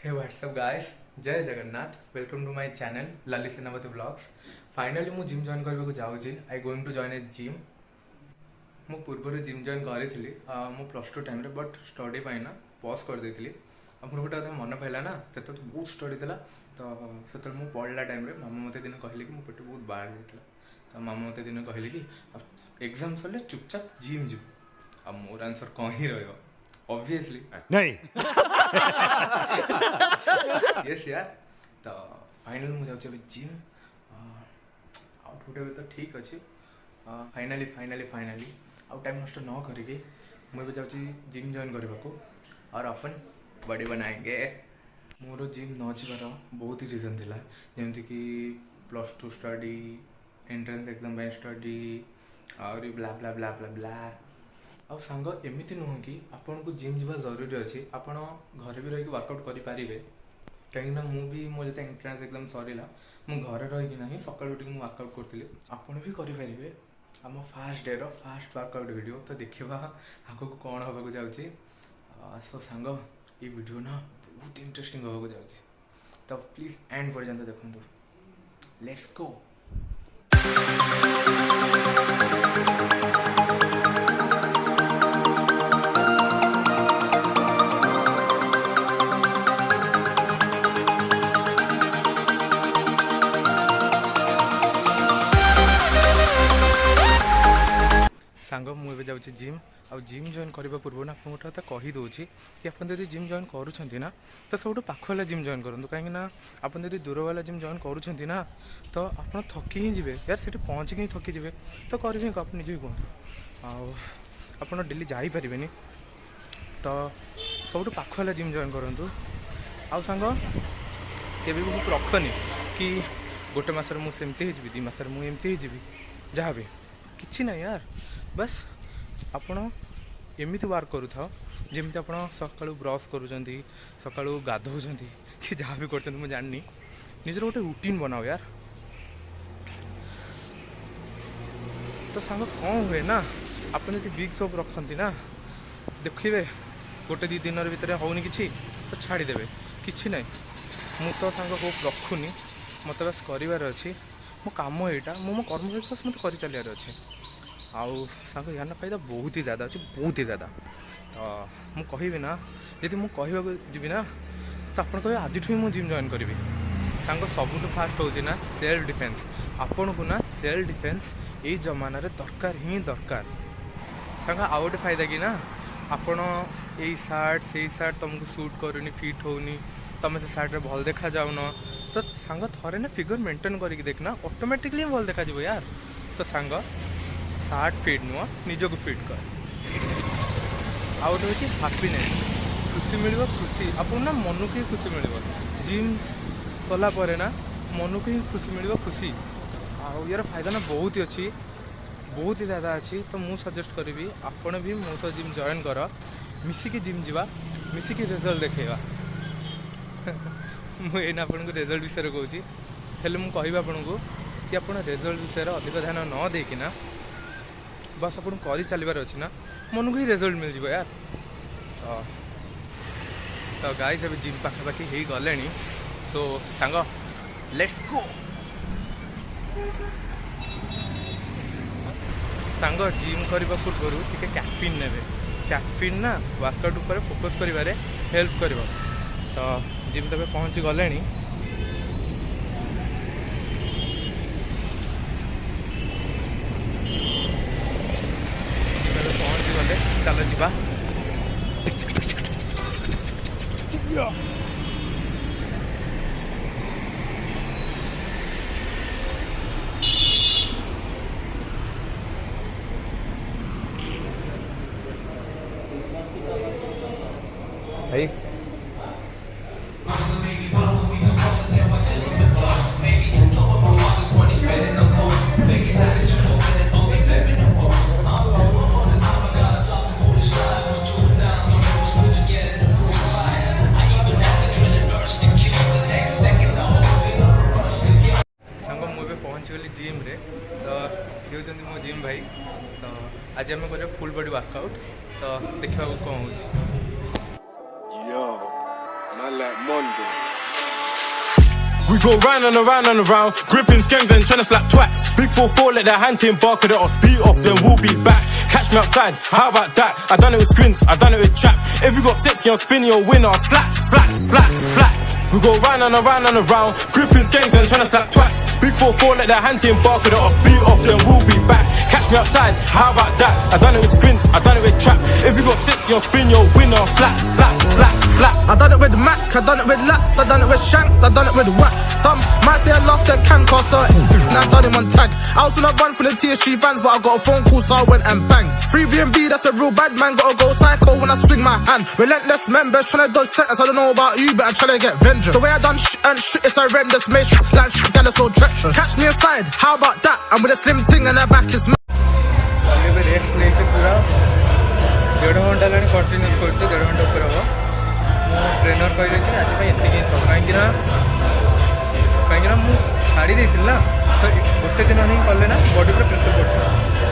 Hey, what's up guys? जय Jagannath. Welcome to my channel Lalit Senapati vlogs. Finally मु gym join करबा को जाउची. I going to join a gym. मु पूर्व जिम जॉइन करी मु +2 टाइम रे बट स्टडी पाई ना पॉज कर देथिली. हमर गोटे कथा मन पहला ना तेतो बहुत स्टडी थिला तो सेतल मु पढ़ला टाइम रे मामा मते दिन कहले कि मु पेट बहुत बाहर जाइतला. तो मामा मते दिन कहले कि एग्जाम सरले चुपचाप जिम जो. अब मोर आंसर कहीं रहयो ऑब्वियसली नहीं. यस यार. तो फाइनल मुझे जाऊँ जिम आउटपुट तो ठीक अच्छे. फाइनाली फाइनाली फाइनाली आउ टाइम नष्ट न करके मुझे जाऊँ जिम जॉइन करने को और अपन बॉडी बनाएंगे. मोर जिम न जाबार बहुत ही रीजन थिला जेमती कि +2 स्टडी एंट्रेंस एग्जाम स्टडी और ब्ला ब्ला ब्ला ब्ला ब्ला. आउ सांग एमती नुह कि आपन को जिम जावा जरूरी अच्छे. आपन घर भी रही वर्कआउट करें कहीं मुझे मो जो एंट्रेंस एग्जाम सरला मु घर रही ना सकाल उठ वर्कआउट करी. आपड़ भी करेंगे आम fast day fast workout video. तो देखा आग को कौन हाँक जाऊँगी. सो सांग ये वीडियो ना बहुत इंटरेस्टिंग हाँक जाऊँगी. तो प्लीज एंड पर्यंत देखो. Let's go. सांग मुझे जाऊँ जिम आ जिम जॉइन करने पूर्व ना आप गोटे कथा कहीदे कि आप जिम जॉइन करूँ तो सब पाख वाला जिम जॉइन करूँ. कहीं आप दूर वाला जिम जॉइन करूँ ना तो आप थकी ही जी यार से पहुँचिक ही थकी जी. तो करेंगे आप निजे ही कहूँ आप डेली जापरेनि. तो सब पाख वाला जिम जॉइन करूँ. आउ सांग के भी बहुत रखनी कि गोटे मसर मुझे 2 मासर मुझे जहाँ भी किसी ना यार. बस आपण एमती वर्क करू था जमी आप सका ब्रश करूँ सका गाधौ कि जहाँ भी कर जानी निजर गोटे रूटीन बनाओ यार. तो सांग कौन हुए ना आप बिग शॉप रखती ना देखिए गोटे 2 दिन भितर होनी कि तो छाड़देवे कि ना. मु तो सांग होप रखुनी मत बस करार अच्छी मो कम यहाँ मो कर्म बस मत कर चलियार अच्छे. आउ सांग यार फायदा बहुत ही ज़्यादा अच्छे बहुत ही ज़्यादा. तो मुझे कहि ना यदि मुझे कहवाक जी ना तो आप कहे आज ही मुझे जिम जॉइन करी. सांग सबुठ फास्ट हो सेल्फ डिफेन्स. आपण को ना सेल्फ डिफेन्स ये जमाना दरकार ही दरकार. सांग आउ गोटे फायदा कि ना आपण यही सार्ट से सार्ट तुमको सूट करूनी फिट होनी तुम से सार्ट भल देखा जाऊन. तो सांग थरे ना फिगर मेंटेन करके देखना ऑटोमेटिकली भल देखा जाए यार. तो सांग सार्ट फिट नुह निजक फिट कर. आउ गोटे हूँ हैप्पीनेस खुशी मिल खुशी आप ना मन को ही खुशी मिल जिम कलापर ना मन को ही खुशी मिल खुशी. आउ यार फायदा ना बहुत ही अच्छी बहुत ही ज़्यादा अच्छी. तो मुझे सजेस्ट करी आपण भी मो सह जिम जॉइन कर मिसिकी जिम जावा मिसिकी रिजल्ट देखा. मुझे आपन को रिजल्ट विषय कहूँ हेल्ले मुझे कह आपन को कि आप रिजल्ट विषय अधिक ध्यान न देना बस आपन कर चलबार अच्छी ना मन को ही रिजल्ट मिल जाए यार. तो गाइस अभी जिम पाखापाखि हो गले. सो सांग लेट्स गो. सांग जिम करने पूर्व टे कैफिन ने कैफिन ना वर्कआउट उपर फोकस कर हेल्प कर. तो जिम तब पहुँची गले चलो जीवा. भाई पहुँचीगली जिम रे. तो ये हूँ मो जिम भाई. तो आज आम कर फुल बॉडी वर्कआउट. तो देखा कौन हो Man like London. We go round and around and around, gripping skanks and tryna slap twats. Big 4-4, let the hand team bark at it off, beat off, then we'll be back. Catch me outside, how about that? I done it with squints, I done it with trap. If you got sexy on spin, you're a winner. Slap, slap, slap, slap. We go round and around and around, gripping skanks and tryna slap twats. Big 4-4, let the hand team bark at it off, beat off, then we'll be back. Catch me outside, how about that? I done it with squints, I done it with trap. If you got sexy on spin, you're a winner. Slap, slap, slap, slap. I done it with Mac, I done it with Lats, I done it with Shanks, I done it with Wax. Some might say I love that can cost certain. Now I done him on tag. I was on a run for the TSG fans, but I got a phone call, so I went and banged. Free B&B, that's a real bad man. Gotta go psycho when I swing my hand. Relentless members tryna dodge sentence. I don't know about you, but I'm tryna get vengeance. The way I done shit and shit, it's horrendous. Made shit like shit, gal, so treacherous. Catch me inside, how about that? I'm with a slim ting and her back is mad. Rest नहीं पूरा 1.5 घंटा हेल्ला continuous कर 1.5 घंटा ऊपर हम मो trainer कहले कि आज ये थो कहीं छाड़ी ना तो गोटे दिन ही कले ना बॉडी पर प्रेसर पड़े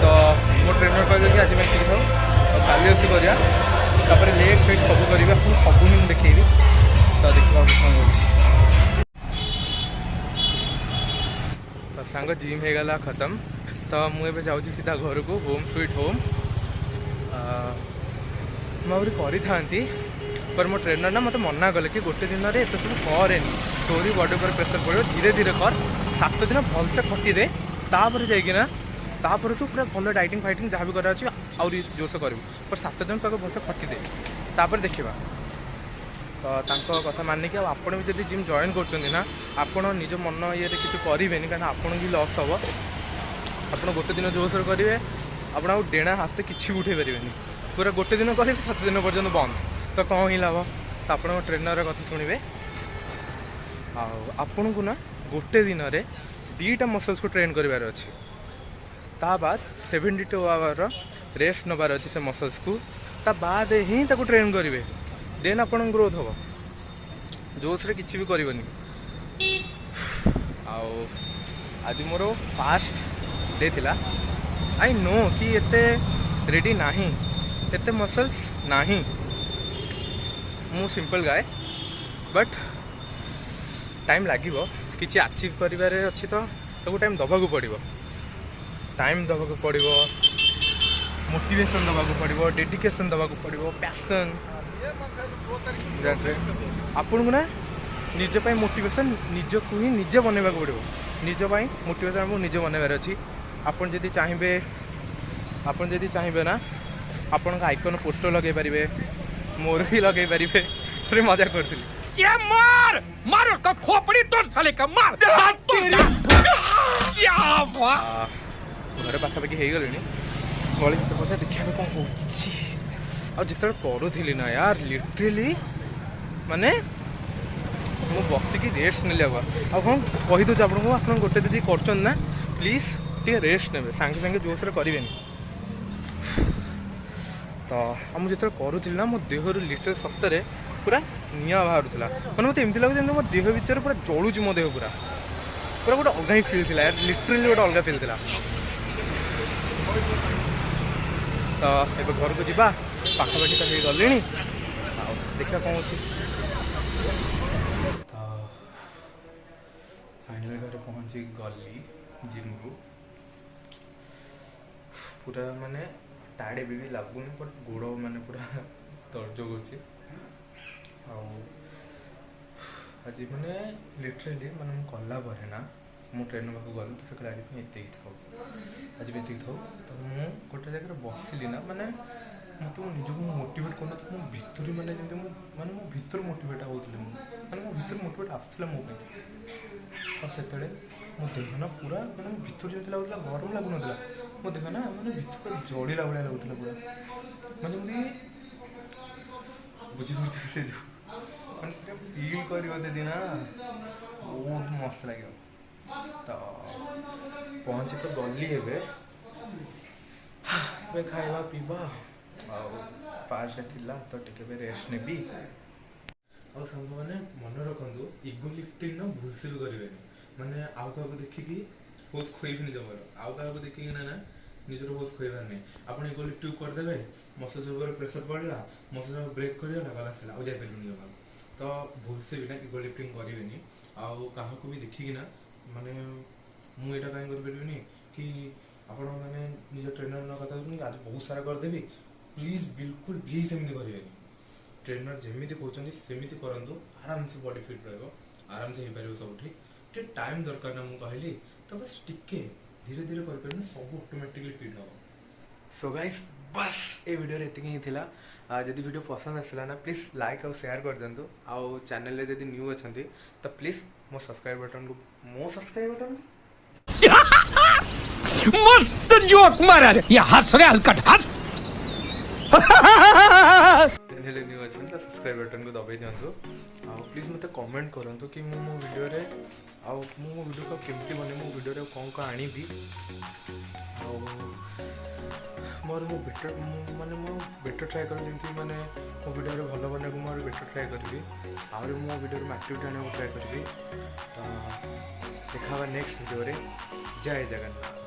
तो मो ट्रेनर कहले कि आज ये थो काली आसी कर लेग फेग सब कर सब ही देखी तो देखा कौन हो तो सांग जिम हो गला खत्म तो मुझे जाऊँ सीधा घर को होम स्वीट होम मुझे करी पर मो ट्रेनर ना मत मना कले कि गोटे दिन में एत सब करे तोरी बॉडी पर प्रेसर पड़ो धीरे धीरे कर 7 दिन भलसे खटी दे तापर जाइकिना तापर तू पूरा भल डाइटिंग फाइटिंग जहाँ भी कराची आउरी जोरसे कर पर 7 दिन तक भलसे खटी दे तापर देखा तो कथा मानिक आपड़ भी जब जिम जॉइन कर आपण निज मन ये किसी करेंगे कहीं आपन भी लस हम आप गोटे दिन जोश करेंगे आप डेणा हाथ किसी उठे पारे पूरा गोटे दिन करेंगे 7 दिन पर्यटन बंद तो कौन ही लाभ तो आप ट्रेनर कथा शुणे आपण को ना गोटे दिन में 2टा मसल्स को ट्रेन करार अच्छे ता बाद 72 आवर रेस्ट नबार अच्छे से मसल्स को ता बाद ही ट्रेन करेंगे देन आप ग्रोथ हम जोश रे किसी भी करनी आज मोर फास्ट डे थिला आई नो कि एते रेडी नहीं एते मसल्स नहीं मु सिंपल गाए बट टाइम लगे किसी अचीव करिबारे अच्छी तो टाइम दबाक पड़ो टाइम दबाक पड़ो मोटिवेशन दबाक पड़ो डेडिकेशन दबाक पड़ो पैशन आपन को ना निज मोटिवेशन निज को ही निजे बनवा पड़ो निज मोटिवेशन आपको निजे बनवार अच्छी आपन जदि चाहिए ना आपण आइकन पोस्टर लगे पारे मोर भी लगे पारे थोड़ी मजा करी घर पाखापाखि हो गले गली पशा देखा कौन हो जिते करूली ना यार लिटरली माने मु बसिकी रेस्ट नहीं आ कौन कहीदे आप गोटे दीदी कर ना प्लीज टे रेस्ट ने सांगे सांगे जोश करें तो मुझे जो करूली ना मो देहर लिटरल सप्ताह पूरा निआ बाहर मैंने मत एमती लगे मो देह भितर पूरा जलुची मो देह पूरा पूरा गोटे अलग ही फिल था लिटरली गोटे अलग फिल था तो ये घर को जा पाखापाखि तो गले देखा कौन अच्छी तो फाइनल घर पहुँची गली जिम रू पूरा माने टाड़े भी लगुनि बट गोड़ माने पूरा दर्ज कर आज माने लिटरली माने गला ना मु ट्रेन पाक गली तो से आज ये था आज भी ये था तो मुझे गोटे जगह बसिली ना माने मत निजक मोटिवेट करना तो मो भितर माने जमी माने मो भितर मोटिवेट होती माने मो भितर मोटिवेट आसला मो और से मो देह ना पूरा माने भितर जमी लगुला गरम लगुन मो देह ना माने भितर जड़िला भाया लगुला पूरा माने जमी बुझीपे से जो मैंने फील कर ना बहुत मस्त लगे तो पहुँची तो गली ए खावा पीवा फास्ट थिला तो टे रेस्ट नेबी और सांग मैंने मन रखु इगो लिफ्टिंग ना भूलसे भी करेंगे माने आउ क्या देखिकी होश खोबनी जमार आउ क्या देखिकी ना निजर होश खोबार नहीं आप इगो लिफ्टिंग करदे मसल प्रेसर पड़ा मसल ब्रेक कर गला आउ जापर जमा तो भूलसे भी ना इगो लिफ्टिंग करेनि आउ काहाकू भी देखिकिना माने मु एटा काई करबेनि कि आपण माने निज ट्रेनर न कथा सुनि आज बहुत सारा करदेबी प्लीज बिल्कुल भी सेमती करेनि ट्रेनर जेमिति कहउछन्ती सेमिति करंतु आराम से बॉडी फिट रहबो आराम से हे पारिबो सबठी टे टाइम दरकार ना मु कहली तो बस टिके धीरे धीरे कर करने सब ऑटोमेटिकली फिट हो। सो गाइस बस ए वीडियो रे एतिकी ही थिला जदि वीडियो पसंद आसला ना प्लीज लाइक और शेयर कर देंतु आउ चैनल रे जदि न्यू अछंती तो प्लीज मो सब्सक्राइब बटन मस्त जोक मारा रे ये हंस रे हलकट हंस चैनल न्यू अछन तो सब्सक्राइब बटन को दबाई दियंतु आउ प्लीज मते कमेंट करंतु कि मो वीडियो रे आउ मो वीडियो को केमती बने मो वीडियो रे कोन को आनी भी आउ मोर मो बेटर ट्राई कर जेमती माने मो वीडियो रे भलो बने को मोर बेटर ट्राई करबी आउ मो वीडियो रे एक्टिविटी आने को ट्राई करबी तो देखा नेक्स्ट वीडियो रे जय जगन्नाथ।